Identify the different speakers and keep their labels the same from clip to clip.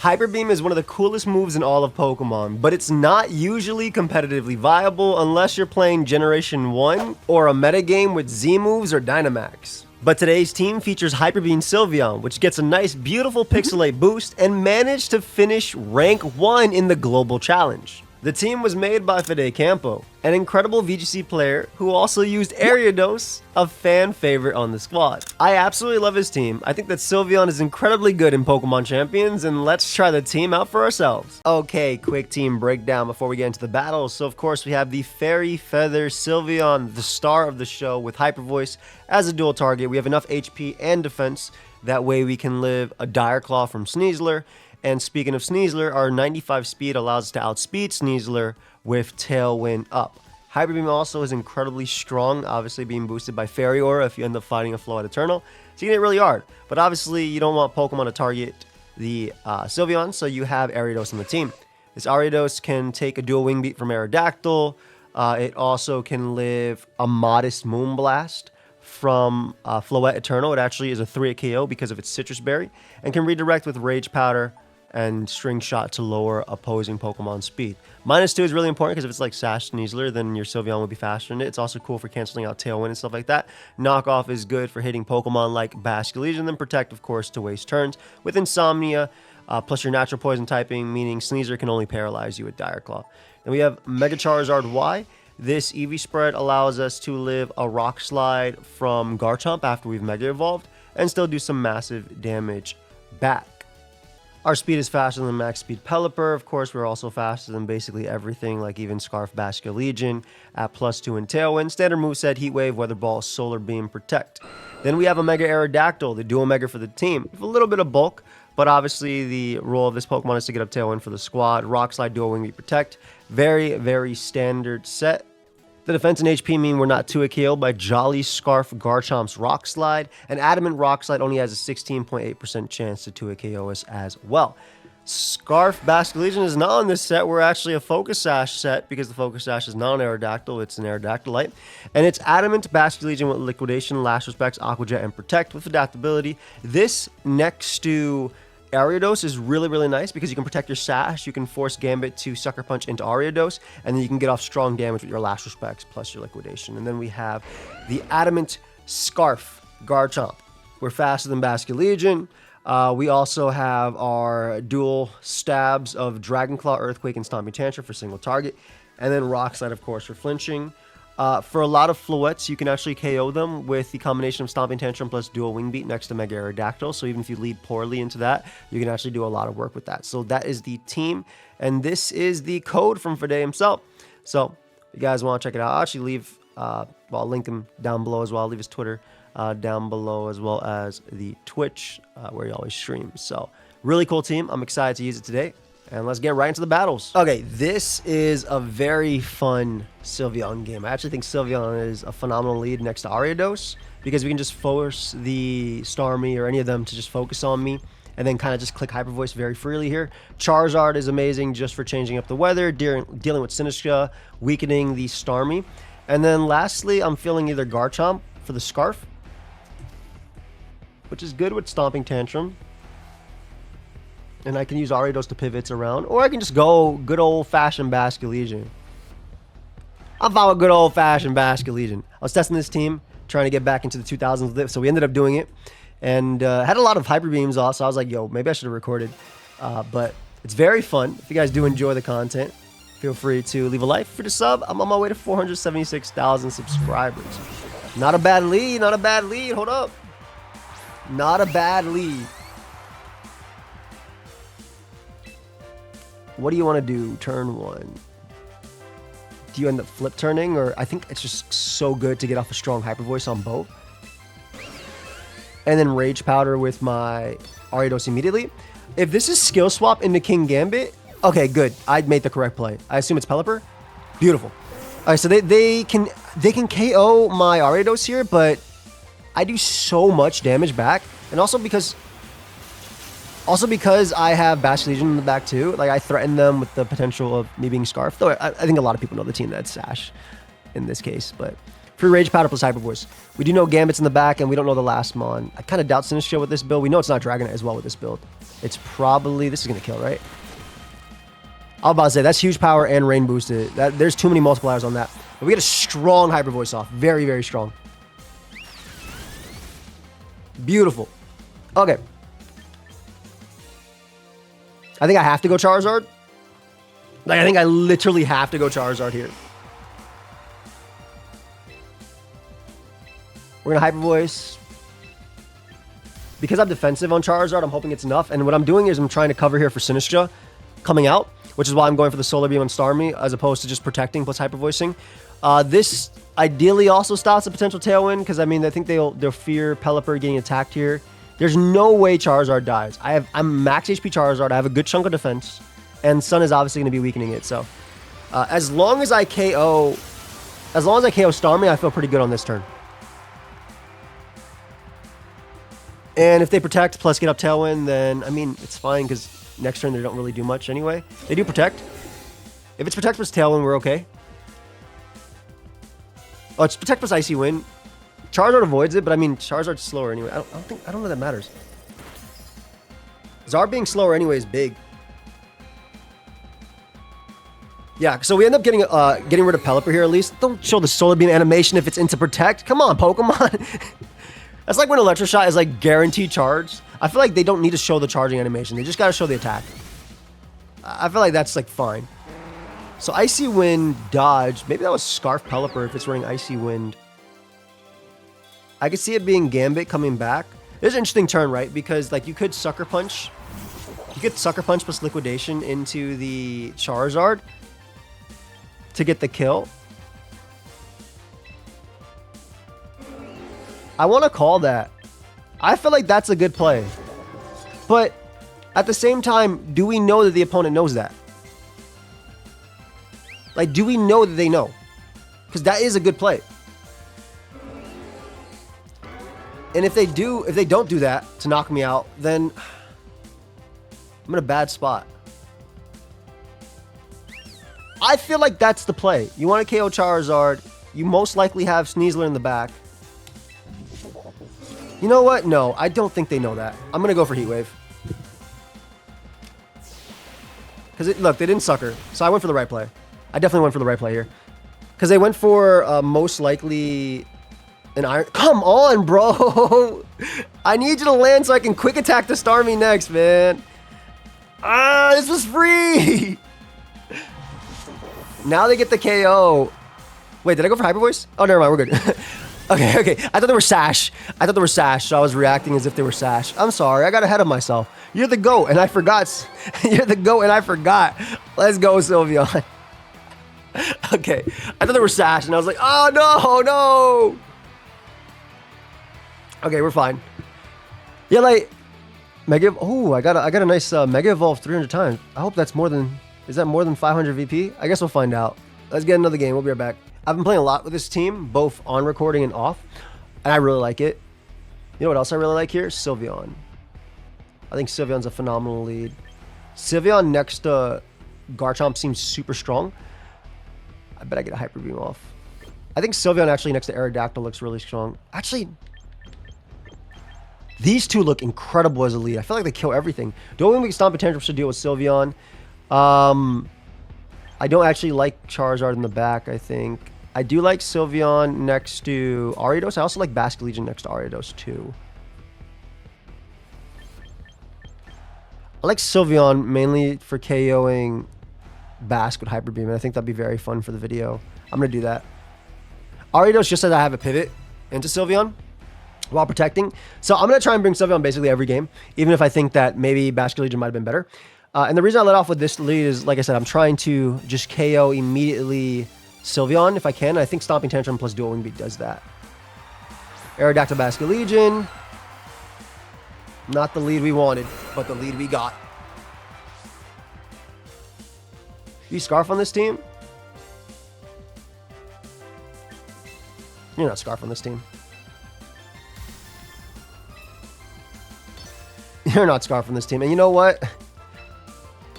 Speaker 1: Hyper Beam is one of the coolest moves in all of Pokemon, but it's not usually competitively viable unless you're playing Generation 1 or a metagame with Z moves or Dynamax. But today's team features Beam Sylveon, which gets a nice beautiful Pixelate boost and managed to finish rank 1 in the Global Challenge. The team was made by Fede Campo, an incredible VGC player who also used Ariados, a fan favorite on the squad. I absolutely love his team. I think that Sylveon is incredibly good in Pokemon Champions, and let's try the team out for ourselves. Okay, quick team breakdown before we get into the battles. So of course we have the Fairy Feather Sylveon, the star of the show, with Hyper Voice as a dual target. We have enough HP and defense, that way we can live a Dire Claw from Sneasler. And speaking of Sneasler, our 95 speed allows us to outspeed Sneasler with Tailwind up. Hyper Beam also is incredibly strong, obviously being boosted by Fairy Aura if you end up fighting a Float Eternal. So you can hit really hard. But obviously you don't want Pokemon to target the Sylveon, so you have Ariados on the team. This Ariados can take a dual Wing Beat from Aerodactyl. It also can live a modest Moonblast from Float Eternal. It actually is a 3-hit KO because of its Citrus Berry, and can redirect with Rage Powder and String Shot to lower opposing Pokemon speed. -2 is really important because if it's like Sash Sneasler, then your Sylveon will be faster than it. It's also cool for canceling out Tailwind and stuff like that. Knockoff is good for hitting Pokemon like Basculege, and then Protect, of course, to waste turns. With Insomnia, plus your natural poison typing, meaning Sneasler can only paralyze you with Dire Claw. Then we have Mega Charizard Y. This EV spread allows us to live a Rock Slide from Garchomp after we've Mega Evolved, and still do some massive damage back. Our speed is faster than max speed Pelipper. Of course, we're also faster than basically everything, like even Scarf Basculegion at +2 in Tailwind. Standard moveset, Heat Wave, Weather Ball, Solar Beam, Protect. Then we have a Mega Aerodactyl, the dual Mega for the team. With a little bit of bulk, but obviously the role of this Pokemon is to get up Tailwind for the squad. Rock Slide, Dual Wing Beat, Protect. Very, very standard set. The defense and HP mean we're not 2-hit KO'd by Jolly Scarf Garchomp's Rock Slide, and Adamant Rock Slide only has a 16.8% chance to 2-hit KO us as well. Scarf Basculegion is not on this set. We're actually a Focus Sash set because the Focus Sash is not an Aerodactyl, it's an Aerodactylite. And it's Adamant Basculegion with Liquidation, Last Respects, Aqua Jet, and Protect with Adaptability. This next to Ariados is really, really nice because you can protect your Sash, you can force Gambit to Sucker Punch into Ariados, and then you can get off strong damage with your Last Respects plus your Liquidation. And then we have the Adamant Scarf Garchomp. We're faster than Basculegion. We also have our dual stabs of Dragon Claw, Earthquake, and Stomping Tantrum for single target. And then Rock Slide, of course, for flinching. For a lot of Floettes, you can actually KO them with the combination of Stomping Tantrum plus Dual Wing Beat next to Mega Aerodactyl. So even if you lead poorly into that, you can actually do a lot of work with that. So that is the team, and this is the code from Fede himself. So if you guys want to check it out, I'll actually leave, well, I'll link him down below as well. I'll leave his Twitter down below, as well as the Twitch where he always streams. So really cool team. I'm excited to use it today. And let's get right into the battles. Okay, this is a very fun Sylveon game. I actually think Sylveon is a phenomenal lead next to Ariados because we can just force the Starmie or any of them to just focus on me and then kind of just click Hyper Voice very freely here. Charizard is amazing just for changing up the weather, dealing with Sinistcha, weakening the Starmie. And then lastly, I'm feeling either Garchomp for the Scarf, which is good with Stomping Tantrum. And I can use Ariados to pivots around. Or I can just go good old-fashioned Basculegion. I'm fine with good old-fashioned Basculegion. I was testing this team, trying to get back into the 2000s with it, so we ended up doing it. And had a lot of Hyper Beams off, so I was like, yo, maybe I should have recorded. But it's very fun. If you guys do enjoy the content, feel free to leave a like for the sub. I'm on my way to 476,000 subscribers. Not a bad lead, not a bad lead. Hold up. Not a bad lead. What do you want to do turn one? Do you end up flip turning? Or I think it's just so good to get off a strong Hyper Voice on both. And then Rage Powder with my Ariados immediately. If this is skill swap into King Gambit, okay, good. I made the correct play. I assume it's Pelipper. Beautiful. All right, so they can KO my Ariados here, but I do so much damage back, and also because I have Basculegion in the back too. Like, I threaten them with the potential of me being Scarf. Though I think a lot of people know the team that's Sash in this case. But free Rage Powder plus Hyper Voice. We do know Gambit's in the back, and we don't know the last Mon. I kind of doubt Sinistcha with this build. We know it's not Dragonite as well with this build. It's probably... This is going to kill, right? I was about to say, that's huge power and rain boosted. There's too many multipliers on that. But we get a strong Hyper Voice off. Very, very strong. Beautiful. Okay. I think I have to go Charizard. Like, I think I literally have to go Charizard here. We're going to Hyper Voice. Because I'm defensive on Charizard, I'm hoping it's enough. And what I'm doing is I'm trying to cover here for Sinistra coming out, which is why I'm going for the Solar Beam on Starmie, as opposed to just protecting plus Hyper Voicing. This ideally also stops a potential Tailwind, because I mean, I think they'll fear Pelipper getting attacked here. There's no way Charizard dies. I'm max HP Charizard. I have a good chunk of defense, and Sun is obviously going to be weakening it. So, as long as I KO Starmie, I feel pretty good on this turn. And if they protect plus get up Tailwind, then, I mean, it's fine, because next turn they don't really do much anyway. They do protect. If it's protect plus Tailwind, we're okay. Oh, it's protect plus Icy Wind. Charizard avoids it, but I mean, Charizard's slower anyway. I don't know that matters. Zard being slower anyway is big. Yeah, so we end up getting rid of Pelipper here at least. Don't show the Solar Beam animation if it's into protect. Come on, Pokemon. That's like when Electro Shot is like guaranteed charged. I feel like they don't need to show the charging animation. They just got to show the attack. I feel like that's like fine. So Icy Wind dodge. Maybe that was Scarf Pelipper if it's running Icy Wind. I could see it being Gambit coming back. It's an interesting turn, right? Because like you could Sucker Punch. You could Sucker Punch plus Liquidation into the Charizard to get the kill. I want to call that. I feel like that's a good play. But at the same time, do we know that the opponent knows that? Like, do we know that they know? Because that is a good play. And if they don't do that to knock me out, then I'm in a bad spot. I feel like that's the play. You want to KO Charizard. You most likely have Sneasler in the back. You know what? No, I don't think they know that. I'm going to go for Heat Wave. Because, look, they didn't sucker. So I went for the right play. I definitely went for the right play here. Because they went for most likely an Iron... Come on, bro! I need you to land so I can quick attack the Starmie next, man. Ah, this was free! Now they get the KO. Wait, did I go for Hyper Voice? Oh, never mind, we're good. Okay. I thought they were Sash. So I was reacting as if they were Sash. I'm sorry, I got ahead of myself. You're the GOAT, and I forgot. You're the GOAT, and I forgot. Let's go, Sylveon. Okay, I thought they were Sash, and I was like, oh, no. Okay, we're fine. Yeah, like, Mega... Oh, I got a nice Mega Evolve 300 times. I hope that's more than... Is that more than 500 VP? I guess we'll find out. Let's get another game. We'll be right back. I've been playing a lot with this team, both on recording and off, and I really like it. You know what else I really like here? Sylveon. I think Sylveon's a phenomenal lead. Sylveon next to Garchomp seems super strong. I bet I get a Hyper Beam off. I think Sylveon actually next to Aerodactyl looks really strong. Actually, these two look incredible as a lead. I feel like they kill everything. The only way we can Stomp Tantrum should deal with Sylveon. I don't actually like Charizard in the back, I think. I do like Sylveon next to Ariados. I also like Basket Legion next to Ariados too. I like Sylveon mainly for KOing Basque with Hyper Beam, and I think that'd be very fun for the video. I'm going to do that. Ariados just says I have a pivot into Sylveon while protecting. So I'm going to try and bring Sylveon basically every game, even if I think that maybe Basket Legion might have been better. And the reason I let off with this lead is, like I said, I'm trying to just KO immediately Sylveon if I can. I think Stomping Tantrum plus Dual Wing Beat does that. Aerodactyl Basket Legion. Not the lead we wanted, but the lead we got. You Scarf on this team? You're not Scarf on this team. You're not Scarf on this team. And you know what?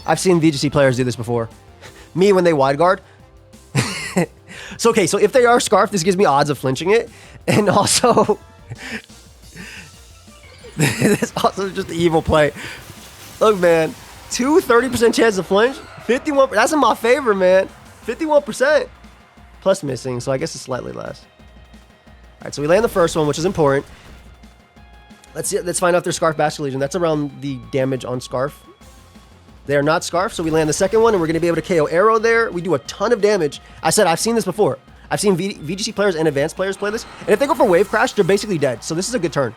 Speaker 1: I've seen VGC players do this before. Me when they wide guard. So, okay, so if they are Scarf, this gives me odds of flinching it. And also, this is also just the evil play. Look, man. 30% chance to flinch. 51%. That's in my favor, man. 51%. Plus missing, so I guess it's slightly less. All right, so we land the first one, which is important. Let's find out if they're Scarf Basket Legion. That's around the damage on Scarf. They are not Scarf, so we land the second one, and we're going to be able to KO Arrow there. We do a ton of damage. I said I've seen this before. I've seen VGC players and advanced players play this, and if they go for Wave Crash, they're basically dead. So this is a good turn.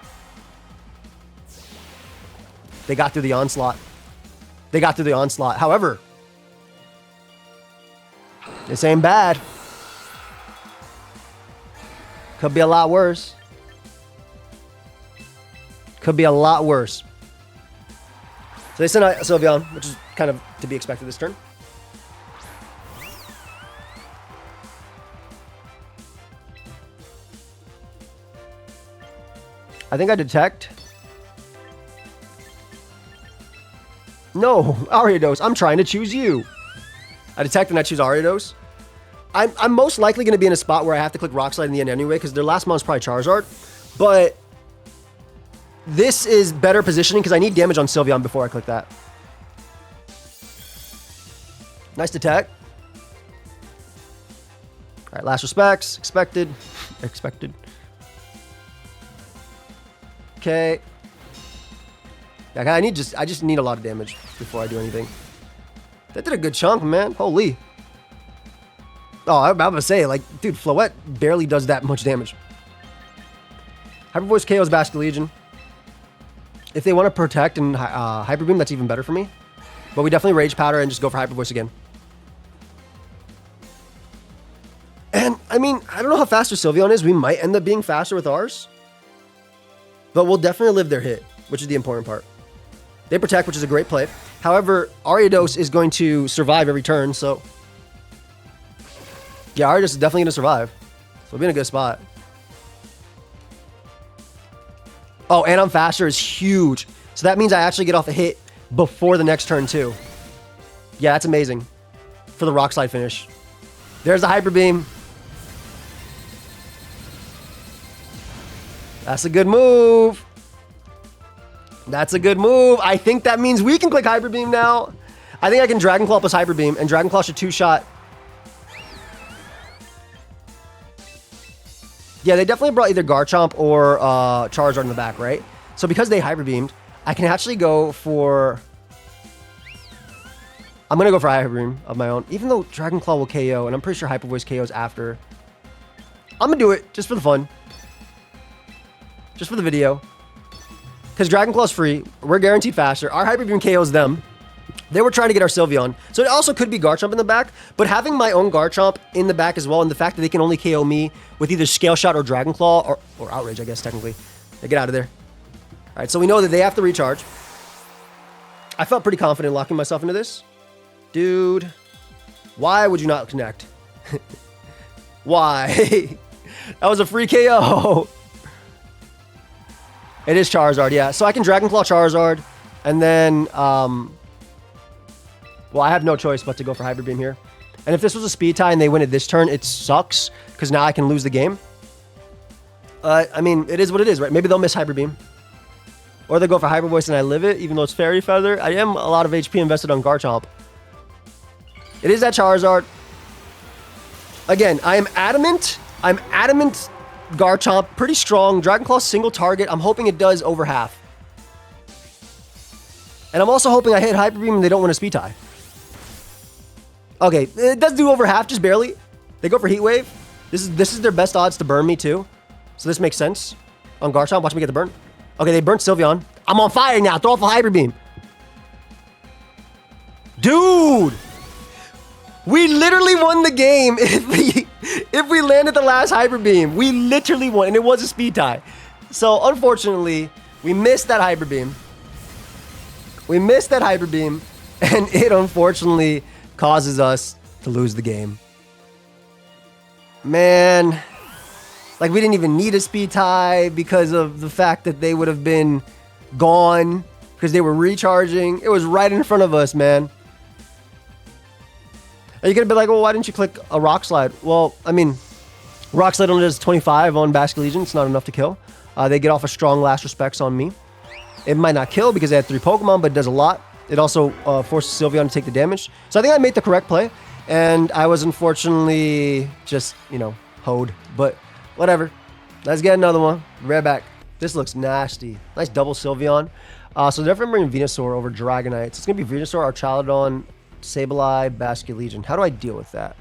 Speaker 1: They got through the onslaught. They got through the onslaught. However, this ain't bad. Could be a lot worse. Could be a lot worse. So they sent out Sylveon, which is kind of to be expected this turn. I think I detect. No, Ariados. I'm trying to choose you. I detect and I choose Ariados. I'm most likely going to be in a spot where I have to click Rock Slide in the end anyway, because their last mon's probably Charizard. But this is better positioning because I need damage on Sylveon before I click that. Nice detect. All right, last respects. Expected. Expected. Okay. I just need a lot of damage before I do anything. That did a good chunk, man. Holy. Oh, I'm about to say, like, dude, Floette barely does that much damage. Hyper Voice KOs Basket Legion. If they want to protect and Hyper Beam, that's even better for me. But we definitely Rage Powder and just go for Hyper Voice again. And, I mean, I don't know how fast their Sylveon is. We might end up being faster with ours. But we'll definitely live their hit, which is the important part. They protect, which is a great play. However, Ariados is going to survive every turn, so... Yeah, Ariados is definitely going to survive. So we'll be in a good spot. Oh, and I'm faster is huge. So that means I actually get off a hit before the next turn, too. Yeah, that's amazing. For the Rock Slide finish. There's the Hyper Beam. That's a good move. That's a good move. I think that means we can click Hyper Beam now. I think I can Dragon Claw plus Hyper Beam, and Dragon Claw should two-shot. Yeah, they definitely brought either Garchomp or Charizard in the back, right? So because they Hyper Beamed, I can actually go for... I'm going to go for Hyper Beam of my own, even though Dragon Claw will KO, and I'm pretty sure Hyper Voice KOs after. I'm going to do it just for the fun. Just for the video. Because Dragon Claw's free. We're guaranteed faster. Our Hyper Beam KOs them. They were trying to get our Sylveon. So it also could be Garchomp in the back. But having my own Garchomp in the back as well, and the fact that they can only KO me with either Scale Shot or Dragon Claw, or Outrage, I guess, technically. They get out of there. All right, so we know that they have to recharge. I felt pretty confident locking myself into this. Dude, why would you not connect? Why? That was a free KO. It is Charizard, yeah. So I can Dragon Claw Charizard, and then, well, I have no choice but to go for Hyper Beam here. And if this was a speed tie and they win it this turn, it sucks, because now I can lose the game. I mean, it is what it is, right? Maybe they'll miss Hyper Beam. Or they go for Hyper Voice and I live it, even though it's Fairy Feather. I am a lot of HP invested on Garchomp. It is that Charizard. Again, I am adamant. I'm adamant Garchomp. Pretty strong. Dragon Claw single target. I'm hoping it does over half. And I'm also hoping I hit Hyper Beam and they don't win a speed tie. Okay, it does do over half, just barely. They go for Heat Wave. This is their best odds to burn me too. So this makes sense. On Garchomp, watch me get the burn. Okay, they burnt Sylveon. I'm on fire now. Throw off a Hyper Beam. Dude! We literally won the game if we landed the last Hyper Beam. We literally won, and it was a speed tie. So, unfortunately, we missed that Hyper Beam. We missed that Hyper Beam, and it unfortunately causes us to lose the game. Man, like we didn't even need a speed tie because of the fact that they would have been gone because they were recharging. It was right in front of us, man. And you could have been like, well, why didn't you click a Rock Slide? Well, I mean, Rock Slide only does 25 on Basket Legion. It's not enough to kill. They get off a strong last respects on me. It might not kill because they had 3 Pokemon, but it does a lot. It also forces Sylveon to take the damage. So I think I made the correct play. And I was unfortunately just, you know, hoed. But whatever. Let's get another one. Right back. This looks nasty. Nice double Sylveon. So definitely bringing Venusaur over Dragonite. So it's going to be Venusaur, Archaludon, Sableye, Basculegion. How do I deal with that?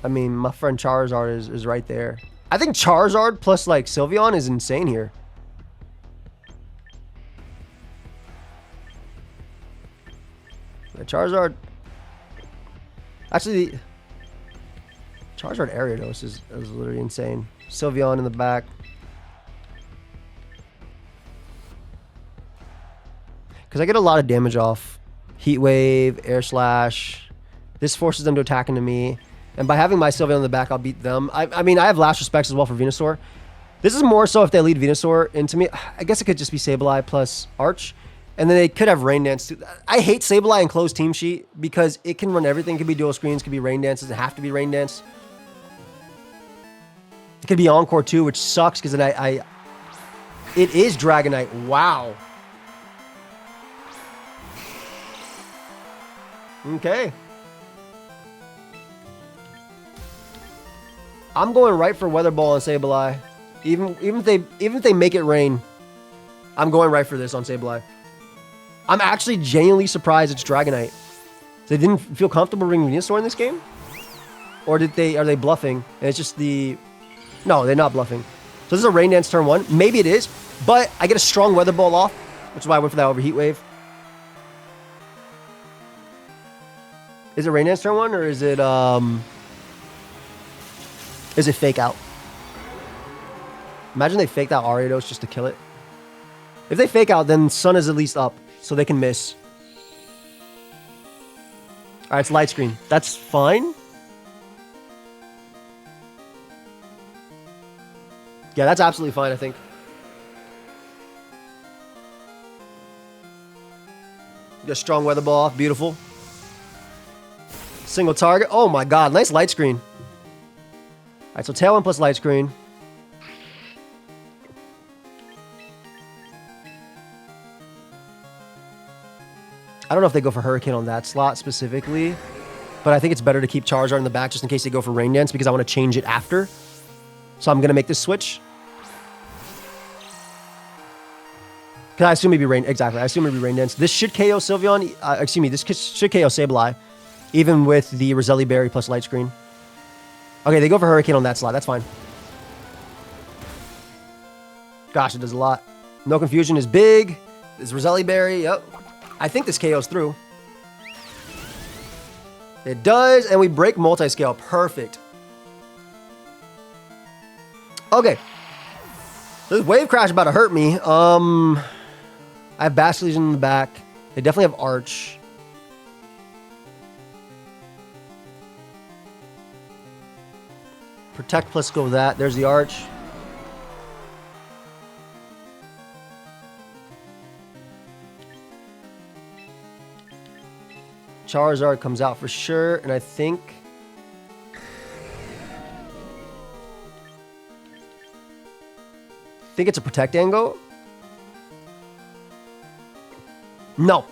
Speaker 1: I mean, my friend Charizard is right there. I think Charizard plus, like, Sylveon is insane here. Yeah, Charizard... Actually, Charizard Ariados is literally insane. Sylveon in the back. Because I get a lot of damage off. Heat Wave, Air Slash. This forces them to attack into me. And by having my Sylveon in the back, I'll beat them. I mean, I have last respects as well for Venusaur. This is more so if they lead Venusaur into me. I guess it could just be Sableye plus Arch. And then they could have Rain Dance too. I hate Sableye in closed team sheet because it can run everything. It could be dual screens, could be Rain Dance. It doesn't have to be Rain Dance. It could be Encore too, which sucks because then it is Dragonite. Wow. Okay. I'm going right for Weather Ball on Sableye. Even if they make it rain, I'm going right for this on Sableye. I'm actually genuinely surprised it's Dragonite. They didn't feel comfortable bringing Venusaur in this game? Or are they bluffing? And it's just the... No, they're not bluffing. So this is a Rain Dance turn 1. Maybe it is, but I get a strong Weather Ball off, which is why I went for that over Heat Wave. Is it Rain Dance turn 1 or is it Fake Out? Imagine they faked out Ariados just to kill it. If they Fake Out, then Sun is at least up, so they can miss. Alright, it's Light Screen. That's fine. Yeah, that's absolutely fine, I think. Get a strong Weather Ball off. Beautiful. Single target. Oh my god, nice Light Screen. Alright, so Tailwind plus Light Screen. I don't know if they go for Hurricane on that slot specifically, but I think it's better to keep Charizard in the back just in case they go for Rain Dance because I want to change it after. So I'm going to make this switch. Because I assume it'd be Rain... Exactly, I assume it'd be Rain Dance. This should KO Sylveon... excuse me, this should KO Sableye. Even with the Roselli Berry plus Light Screen. Okay, they go for Hurricane on that slot. That's fine. Gosh, it does a lot. No Confusion is big. This Roselli Berry, yep. I think this KO's through. It does, and we break Multiscale. Perfect. Okay. This Wave Crash about to hurt me. I have Basculegion in the back. They definitely have Arch. Protect plus go with that. There's the Arch. Charizard comes out for sure, and I think... it's a Protect angle. No.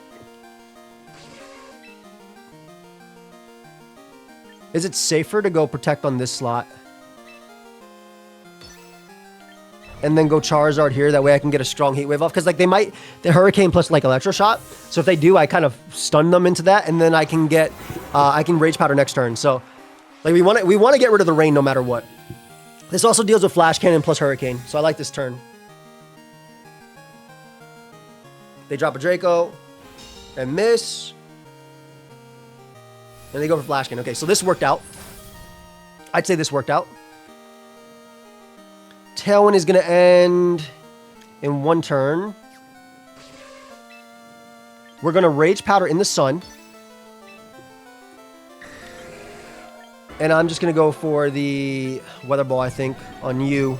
Speaker 1: Is it safer to go Protect on this slot? And then go Charizard here. That way I can get a strong Heat Wave off. Because like they might... The Hurricane plus like Electro Shot. So if they do, I kind of stun them into that. And then I can get... I can Rage Powder next turn. So like we want to get rid of the rain no matter what. This also deals with Flash Cannon plus Hurricane. So I like this turn. They drop a Draco. And miss. And they go for Flash Cannon. Okay, so this worked out. I'd say this worked out. Tailwind is going to end in one turn. We're going to Rage Powder in the Sun. And I'm just going to go for the Weather Ball, I think, on you.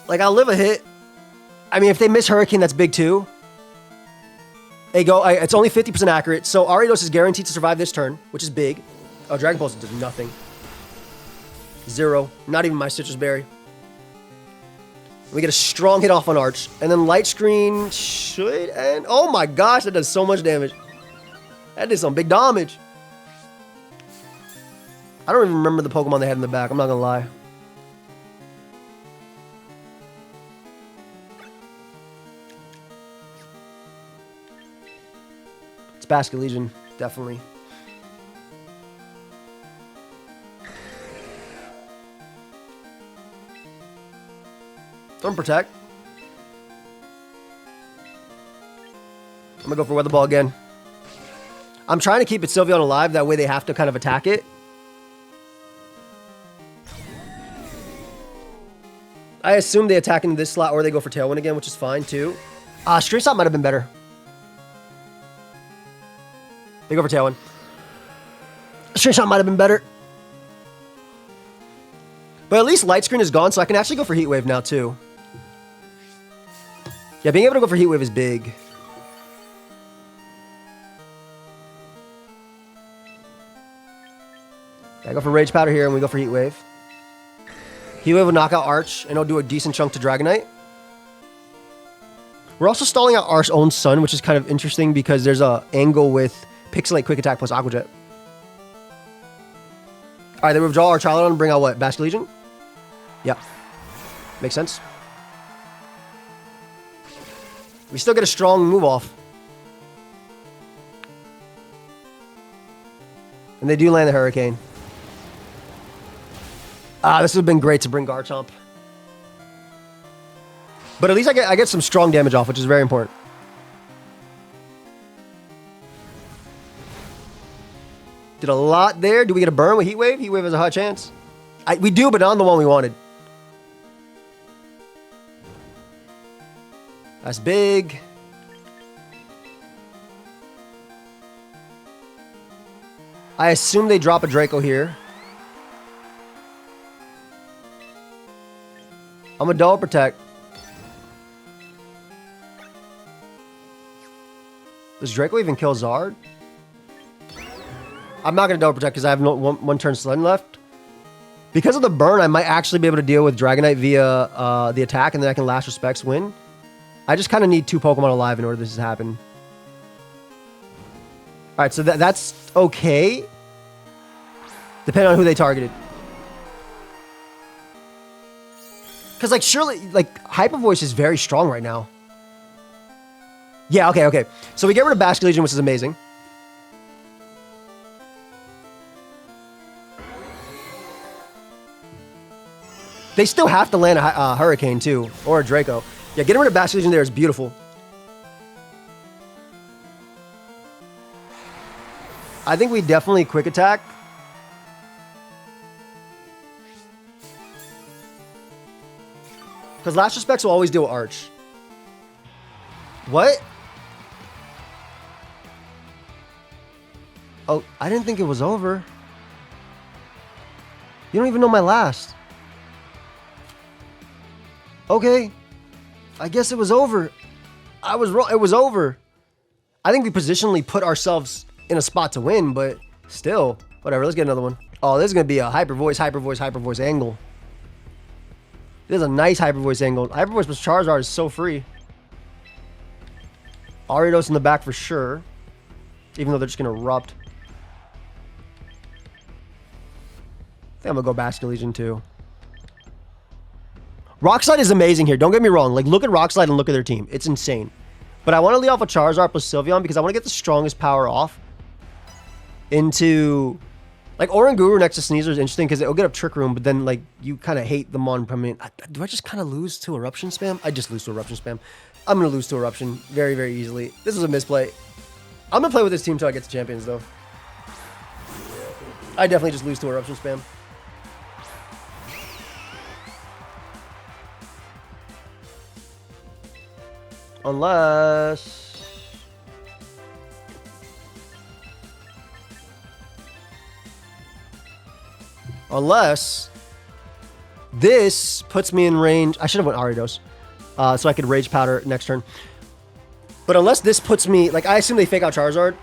Speaker 1: Like, I'll live a hit. I mean, if they miss Hurricane, that's big too. They go, it's only 50% accurate. So Ariados is guaranteed to survive this turn, which is big. Oh, Dragon Pulse does nothing. 0. Not even my Citrus Berry. We get a strong hit off on Arch. And then Light Screen should end. Oh my gosh, that does so much damage. That did some big damage. I don't even remember the Pokemon they had in the back. I'm not going to lie. It's Basket Legion, definitely. Don't protect. I'm going to go for Weather Ball again. I'm trying to keep it Sylveon alive. That way they have to kind of attack it. I assume they attack into this slot or they go for Tailwind again, which is fine too. String Shot might have been better. They go for Tailwind. String Shot might have been better. But at least Light Screen is gone, so I can actually go for Heat Wave now too. Yeah, being able to go for Heat Wave is big. I go for Rage Powder here, and we go for Heat Wave. Heat Wave will knock out Arch, and it'll do a decent chunk to Dragonite. We're also stalling out Arch's own Sun, which is kind of interesting because there's a angle with Pixelate Quick Attack plus Aqua Jet. Alright, then we withdraw our Charlotton and bring out what? Basket Legion? Yep. Makes sense. We still get a strong move off. And they do land the Hurricane. This would have been great to bring Garchomp. But at least I get some strong damage off, which is very important. Did a lot there. Do we get a burn with Heat Wave? Heat Wave has a hot chance. We do, but not the one we wanted. That's big. I assume they drop a Draco here. I'm a Double Protect. Does Draco even kill Zard? I'm not going to Double Protect because I have one turn Sludge left. Because of the burn, I might actually be able to deal with Dragonite via the attack, and then I can Last Respects win. I just kind of need 2 Pokemon alive in order for this to happen. Alright, so that's okay. Depending on who they targeted. Because, like, surely, like, Hyper Voice is very strong right now. Yeah, okay. So we get rid of Basket Legion, which is amazing. They still have to land a Hurricane, too. Or a Draco. Yeah, getting rid of Basket Legion there is beautiful. I think we definitely Quick Attack. Because Last Respects will always deal with Arch. What? Oh, I didn't think it was over. You don't even know my last. Okay. I guess it was over. I was wrong. It was over. I think we positionally put ourselves in a spot to win, but still. Whatever, let's get another one. Oh, this is going to be a Hyper Voice angle. This is a nice Hyper Voice angle. Hyper Voice plus Charizard is so free. Ariados in the back for sure. Even though they're just going to erupt. I think I'm going to go Basket Legion too. Rock Slide is amazing here. Don't get me wrong. Like, look at Rock Slide and look at their team. It's insane. But I want to lead off a Charizard plus Sylveon because I want to get the strongest power off into... Like, Oranguru next to Sneasler is interesting because it'll get up Trick Room, but then, like, you kind of hate the Mon coming in. Do I just kind of lose to Eruption Spam? I just lose to Eruption Spam. I'm going to lose to Eruption very, very easily. This is a misplay. I'm going to play with this team until I get to Champions, though. I definitely just lose to Eruption Spam. Unless... this puts me in range. I should have went Ariados. So I could Rage Powder next turn. But unless this puts me... Like, I assume they fake out Charizard.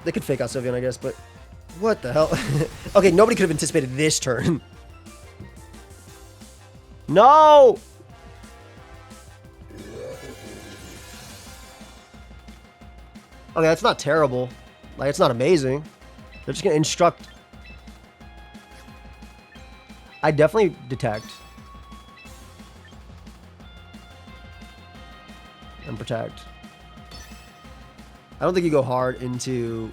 Speaker 1: They could fake out Sylveon, I guess, but... What the hell? Okay, nobody could have anticipated this turn. No! Okay, that's not terrible. Like, it's not amazing. They're just gonna instruct. I definitely detect. And protect. I don't think you go hard into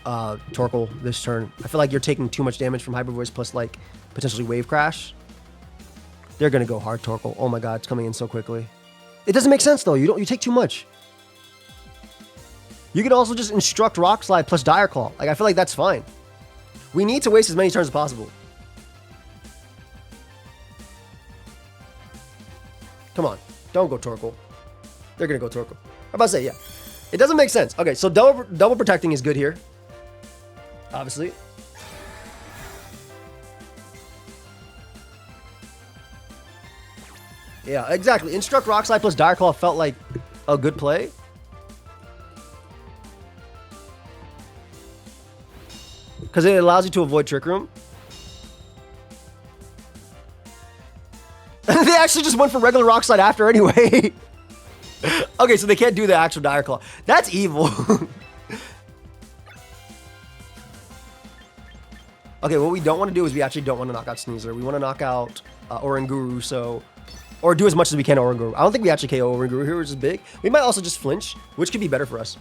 Speaker 1: Torkoal this turn. I feel like you're taking too much damage from Hyper Voice plus like potentially Wave Crash. They're gonna go hard Torkoal. Oh my god, it's coming in so quickly. It doesn't make sense though. You take too much. You could also just instruct Rock Slide plus Dire Claw. Like I feel like that's fine. We need to waste as many turns as possible. Come on, don't go Torkoal. They're gonna go Torkoal. I'm about to say, yeah. It doesn't make sense. Okay, so double protecting is good here. Obviously. Yeah, exactly. Instruct Rock Slide plus Dire Claw felt like a good play. Because it allows you to avoid Trick Room. They actually just went for regular Rock Slide after anyway. Okay, so they can't do the actual Dire Claw. That's evil. Okay, what we don't want to do is we actually don't want to knock out Sneasler. We want to knock out Oranguru, so... Or do as much as we can to Oranguru. I don't think we actually KO Oranguru here, which is big. We might also just flinch, which could be better for us.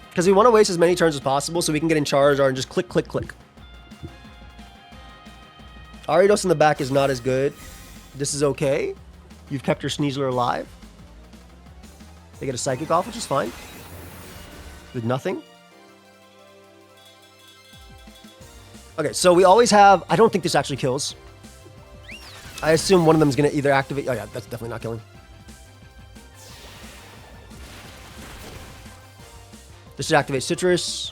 Speaker 1: Because we want to waste as many turns as possible so we can get in charge or just click, click, click. Ariados in the back is not as good. This is okay. You've kept your Sneasler alive. They get a Psychic off, which is fine. With nothing. Okay, so we always have... I don't think this actually kills. I assume one of them is going to either activate... Oh yeah, that's definitely not killing. This should activate Citrus.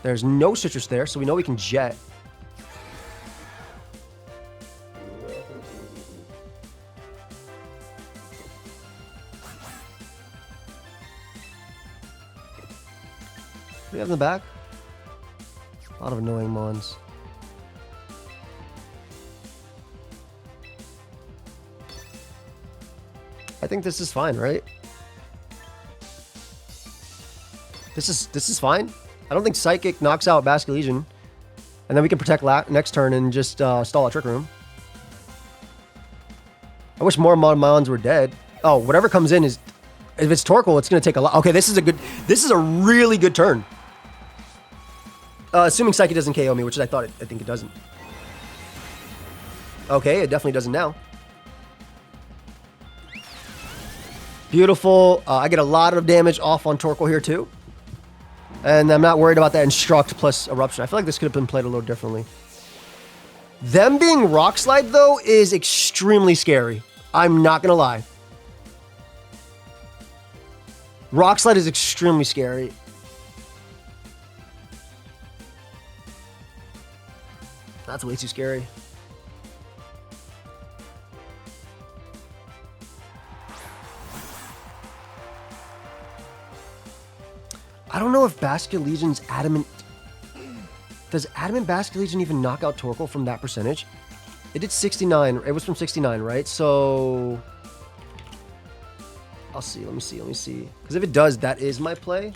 Speaker 1: There's no Citrus there, so we know we can Jet. What do we have in the back? A lot of annoying mons. I think this is fine, right? This is fine. I don't think Psychic knocks out Basket Legion. And then we can protect next turn and just stall a Trick Room. I wish more mons were dead. Oh, whatever comes in is... If it's Torkoal, it's going to take a lot. Okay, this is a really good turn. Assuming Psychic doesn't KO me, which I think it doesn't. Okay, it definitely doesn't now. Beautiful. I get a lot of damage off on Torkoal here too. And I'm not worried about that Instruct plus Eruption. I feel like this could have been played a little differently. Them being Rock Slide, though, is extremely scary. I'm not going to lie. Rock Slide is extremely scary. That's way too scary. I don't know if Basket Legion's Adamant... Does Adamant Basket Legion even knock out Torkoal from that percentage? It did 69. It was from 69, right? So... I'll see. Let me see. Because if it does, that is my play.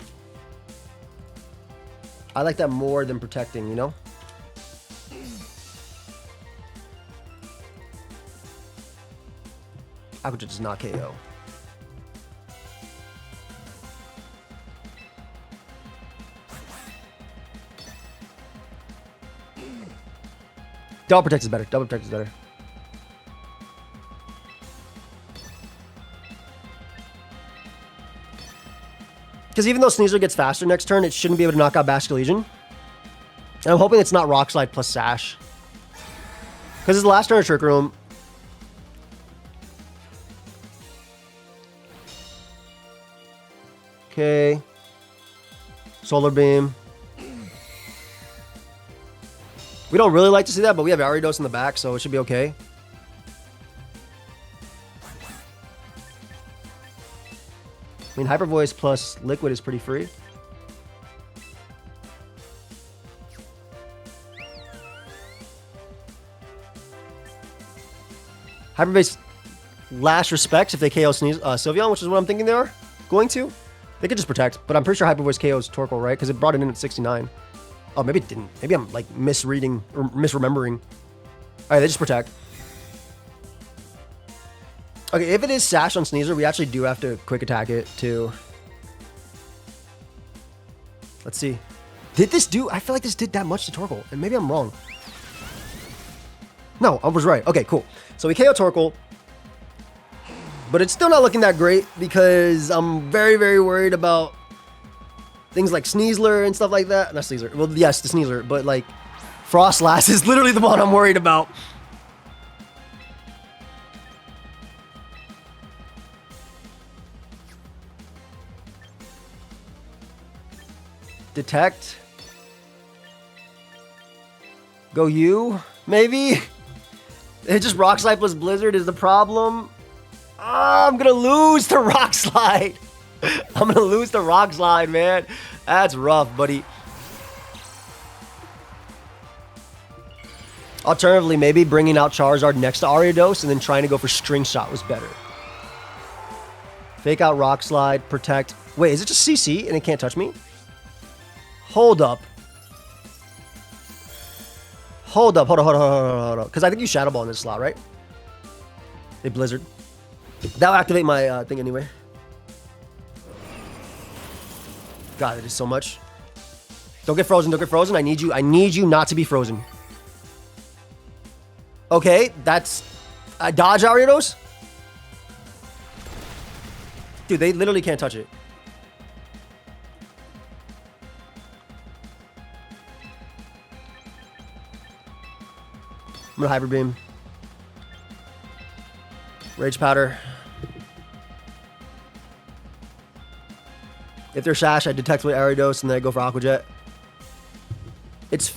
Speaker 1: I like that more than protecting, you know? I could just not KO. Double Protect is better. Double Protect is better. Because even though Sneasler gets faster next turn, it shouldn't be able to knock out Basket Legion. And I'm hoping it's not Rock Slide plus Sash. Because it's the last turn of Trick Room. Okay. Solar Beam. We don't really like to see that, but we have Ariados in the back, so it should be okay. I mean, Hyper Voice plus Liquid is pretty free. Hyper Voice Lash respects if they KO Sylveon, which is what I'm thinking they are. going to. They could just protect, but I'm pretty sure Hyper Voice KO's Torkoal, right? Because it brought it in at 69. Oh, maybe it didn't. Maybe I'm like misreading or misremembering. All right, they just protect. Okay, if it is Sash on Sneasler, we actually do have to quick attack it too. Let's see. Did this do? I feel like this did that much to Torkoal, and maybe I'm wrong. No, I was right. Okay, cool. So we KO Torkoal, but it's still not looking that great because I'm very, very worried about things like Sneasler and stuff like that. Not Sneasler. Well, yes, the Sneasler, but like Froslass is literally the one I'm worried about. Detect. Go you, maybe? It just Rock Slide plus Blizzard is the problem. Oh, I'm gonna lose to Rock Slide. I'm gonna lose to Rock Slide, man. That's rough, buddy. Alternatively, maybe bringing out Charizard next to Ariados and then trying to go for String Shot was better. Fake out Rock Slide, protect. Wait, is it just CC and it can't touch me? Hold up. Hold up. Hold on. Because I think you Shadow Ball in this slot, right? They Blizzard. That'll activate my thing anyway. God, it is so much. Don't get frozen. Don't get frozen. I need you not to be frozen. Okay, that's... dodge Ariados? Dude, they literally can't touch it. I'm gonna Hyper Beam. Rage Powder. If they're Sash, I detect with Ariados and then I go for Aqua Jet. It's...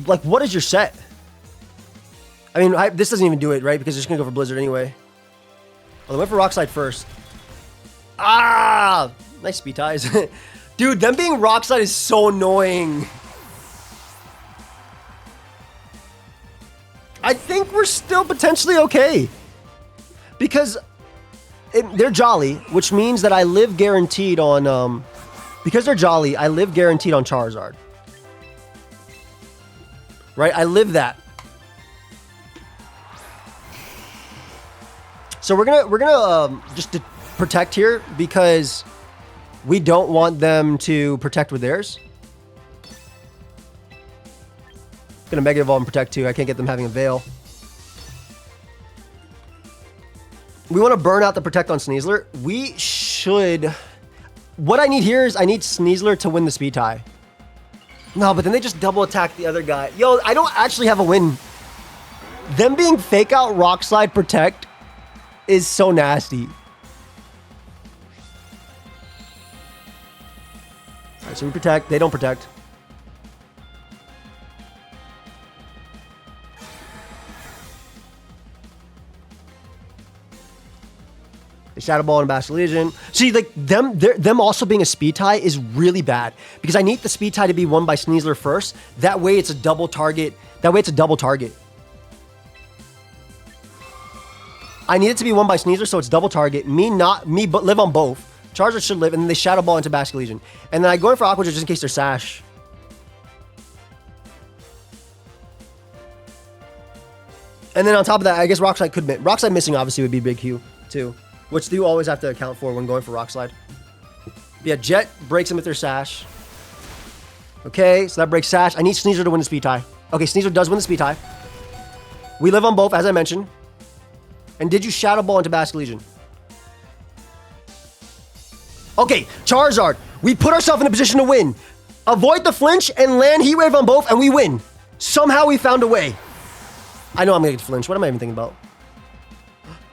Speaker 1: like, what is your set? I mean, this doesn't even do it, right? Because they're just gonna go for Blizzard anyway. Oh, they went for Rock Slide first. Ah! Nice speed ties. Dude, them being Rock Slide is so annoying. I think we're still potentially okay. Because they're Jolly, which means that I live guaranteed on... because they're Jolly, I live guaranteed on Charizard. Right? I live that. So we're gonna just protect here because we don't want them to protect with theirs. Gonna Mega Evolve and protect too. I can't get them having a Veil. We want to burn out the protect on Sneasler. We should... what I need here is I need Sneasler to win the speed tie. No, but then they just double attack the other guy. Yo, I don't actually have a win. Them being fake out Rock Slide protect is so nasty. Alright, so we protect. They don't protect. They Shadow Ball and Bash Legion. See, like, them also being a speed tie is really bad. Because I need the speed tie to be won by Sneasler first. That way it's a double target. I need it to be won by Sneasler, so it's double target. But live on both. Charizard should live, and then they Shadow Ball into Basket Legion. And then I go in for Aqua Jet just in case they're Sash. And then on top of that, I guess Rock Slide could miss. Rock Slide missing obviously would be big Q, too. Which you always have to account for when going for Rock Slide. Yeah, Jet breaks them with their Sash. Okay, so that breaks Sash. I need Sneasler to win the speed tie. Okay, Sneasler does win the speed tie. We live on both, as I mentioned. And did you Shadow Ball into Basket Legion? Okay, Charizard. We put ourselves in a position to win. Avoid the flinch and land Heat Wave on both, and we win. Somehow we found a way. I know I'm going to get flinch. What am I even thinking about?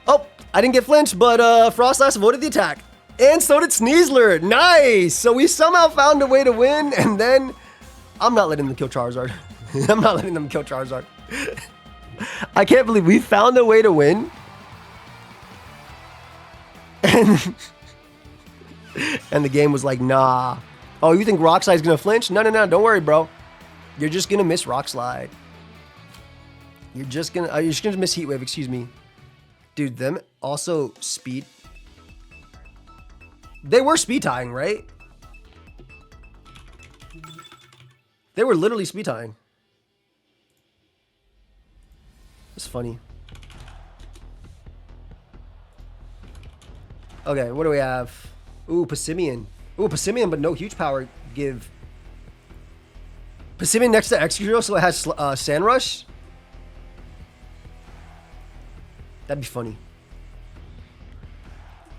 Speaker 1: Oh, I didn't get flinch, but Froslass avoided the attack. And so did Sneasler. Nice. So we somehow found a way to win, and then I'm not letting them kill Charizard. I'm not letting them kill Charizard. I can't believe we found a way to win. And, and the game was like, nah. Oh, you think Rock Slide's going to flinch? No. Don't worry, bro. You're just going to miss Rock Slide. You're just gonna miss Heat Wave, excuse me. Dude, them also speed. They were speed tying, right? They were literally speed tying. It's funny. Okay, what do we have? Ooh, Passimian. Ooh, Passimian, but no huge power give. Passimian next to Excadrill, so it has Sand Rush? That'd be funny.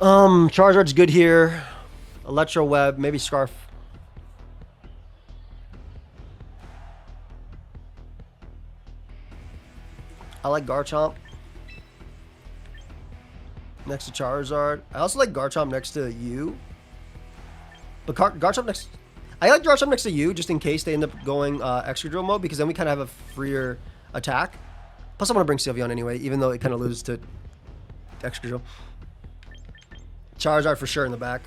Speaker 1: Charizard's good here. Electro Web, maybe Scarf. I like Garchomp next to Charizard. I also like Garchomp next to you. But Garchomp next... I like Garchomp next to you just in case they end up going Excadrill mode, because then we kind of have a freer attack. Plus I want to bring Sylveon anyway, even though it kind of loses to Excadrill. Charizard for sure in the back.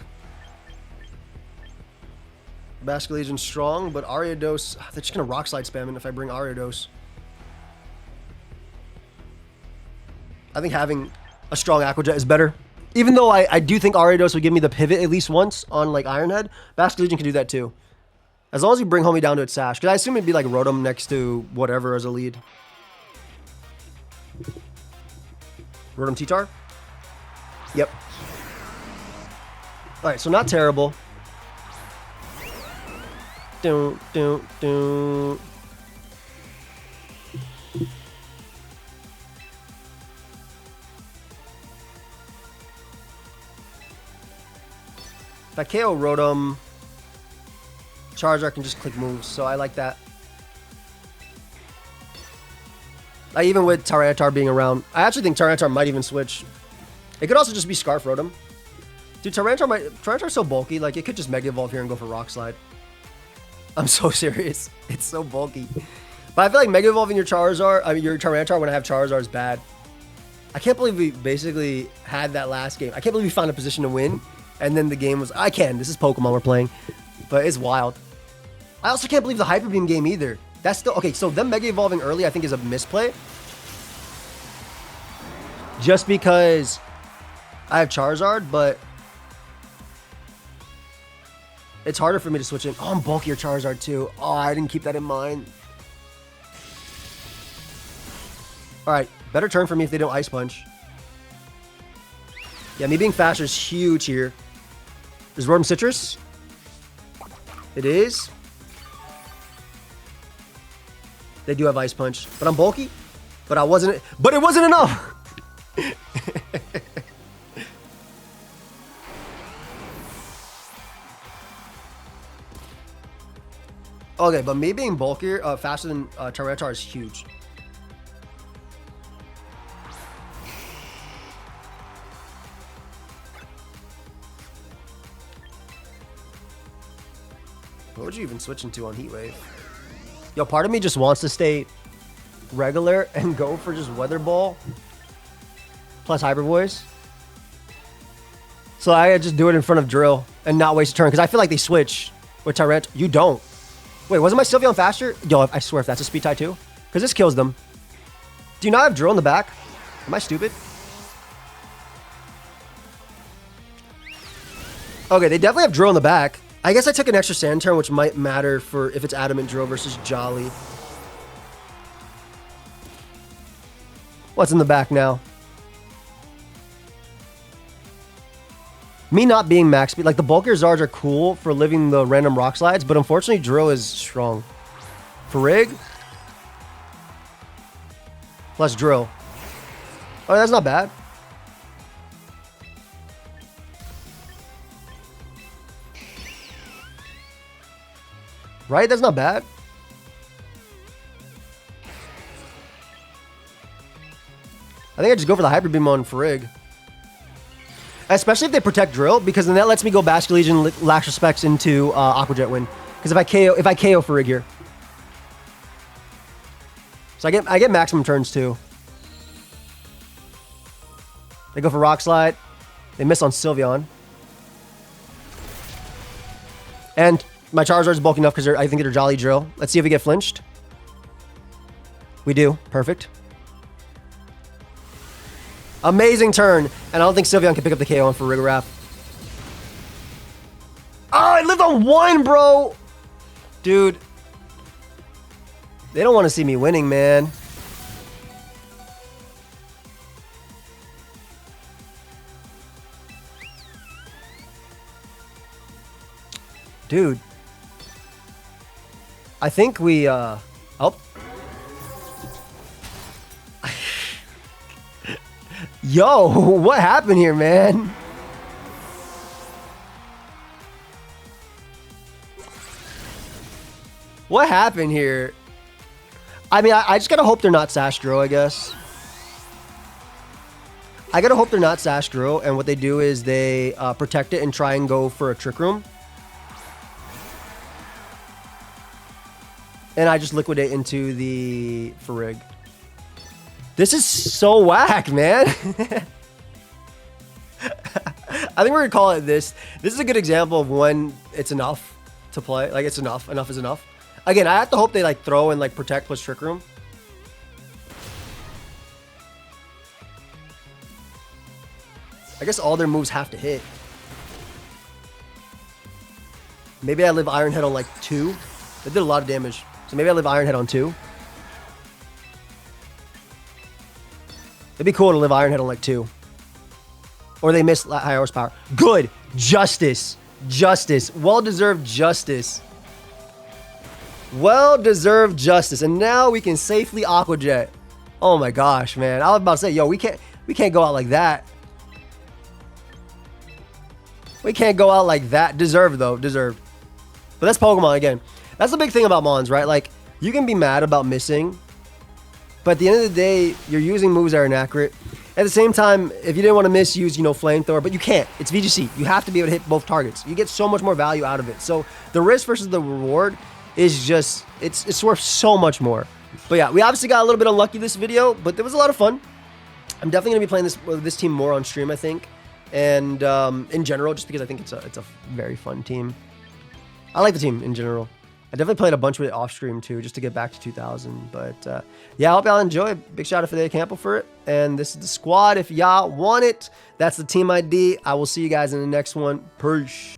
Speaker 1: Basculegion's strong, but Ariados... They're just going to Rock Slide spam it if I bring Ariados. I think having a strong Aqua Jet is better. Even though I do think Ariados would give me the pivot at least once on like Iron Head, Basculegion can do that too. As long as you bring Homie down to its Sash. Because I assume it'd be like Rotom next to whatever as a lead. Rotom T-Tar? Yep. Alright, so not terrible. Dun, dun, dun. If I KO Rotom, Charizard can just click moves, so I like that. Even with Tyranitar being around, I actually think Tyranitar might even switch. It could also just be Scarf Rotom. Dude, Tyranitar's so bulky, like it could just Mega Evolve here and go for Rock Slide. I'm so serious. It's so bulky. But I feel like Mega Evolving your Charizard, your Tyranitar when I have Charizard is bad. I can't believe we basically had that last game. I can't believe we found a position to win. And then the game was... This is Pokemon we're playing. But it's wild. I also can't believe the Hyper Beam game either. That's still... Okay, so them Mega Evolving early I think is a misplay. Just because I have Charizard, but... It's harder for me to switch in. Oh, I'm bulkier Charizard too. Oh, I didn't keep that in mind. Alright, better turn for me if they don't Ice Punch. Yeah, me being faster is huge here. Is Rotom Citrus? It is. They do have Ice Punch. But I'm bulky. But it wasn't enough. Okay, but me being bulkier, faster than Tyranitar is huge. What would you even switch into on Heat Wave? Yo, part of me just wants to stay regular and go for just Weather Ball plus Hyper Voice. So I just do it in front of Drill and not waste a turn, because I feel like they switch with Tyrant. You don't. Wait, wasn't my Sylveon faster? Yo, I swear if that's a speed tie too. Because this kills them. Do you not have Drill in the back? Am I stupid? Okay, they definitely have Drill in the back. I guess I took an extra Sand turn, which might matter for if it's Adamant Drill versus Jolly. What's in the back now? Me not being max speed, like the bulkier Zards are cool for living the random rock slides, but unfortunately Drill is strong. Farig? Plus Drill. Oh, that's not bad. Right? That's not bad. I think I just go for the Hyper Beam on Farig. Especially if they protect Drill, because then that lets me go Basculegion, Lax Respects into Aqua Jet win. Because if I KO Farig here. So I get maximum turns too. They go for Rock Slide. They miss on Sylveon. And my Charizard's bulky enough because I think they're Jolly Drill. Let's see if we get flinched. We do. Perfect. Amazing turn. And I don't think Sylveon can pick up the KO on for Rigoraph. I lived on 1, bro. Dude. They don't want to see me winning, man. Dude. I think we, oh. Yo, what happened here, man? What happened here? I mean, I just gotta hope they're not Sastro, I guess. I gotta hope they're not Sastro, and what they do is they protect it and try and go for a Trick Room. And I just liquidate into the Farig. This is so whack, man. I think we're gonna call it this. This is a good example of when it's enough to play. Like, it's enough. Enough is enough. Again, I have to hope they like throw and like protect plus Trick Room. I guess all their moves have to hit. Maybe I live Iron Head on like 2. That did a lot of damage. So maybe I live Iron Head on 2. It'd be cool to live Iron Head on like 2. Or they miss high horsepower. Good. Justice. Justice. Well-deserved justice. Well-deserved justice. And now we can safely Aqua Jet. Oh my gosh, man. I was about to say, yo, we can't go out like that. We can't go out like that. Deserved, though. Deserved. But that's Pokemon again. That's the big thing about Mons, right? Like, you can be mad about missing, but at the end of the day, you're using moves that are inaccurate. At the same time, if you didn't want to miss, use, you know, Flamethrower, but you can't. It's VGC. You have to be able to hit both targets. You get so much more value out of it. So the risk versus the reward is just, it's worth so much more. But yeah, we obviously got a little bit unlucky this video, but it was a lot of fun. I'm definitely going to be playing this team more on stream, I think. And in general, just because I think it's a very fun team. I like the team in general. I definitely played a bunch with it off stream too, just to get back to 2000. But yeah, I hope y'all enjoy. Big shout out for the Campo for it. And this is the squad. If y'all want it, that's the team ID. I will see you guys in the next one. Peace.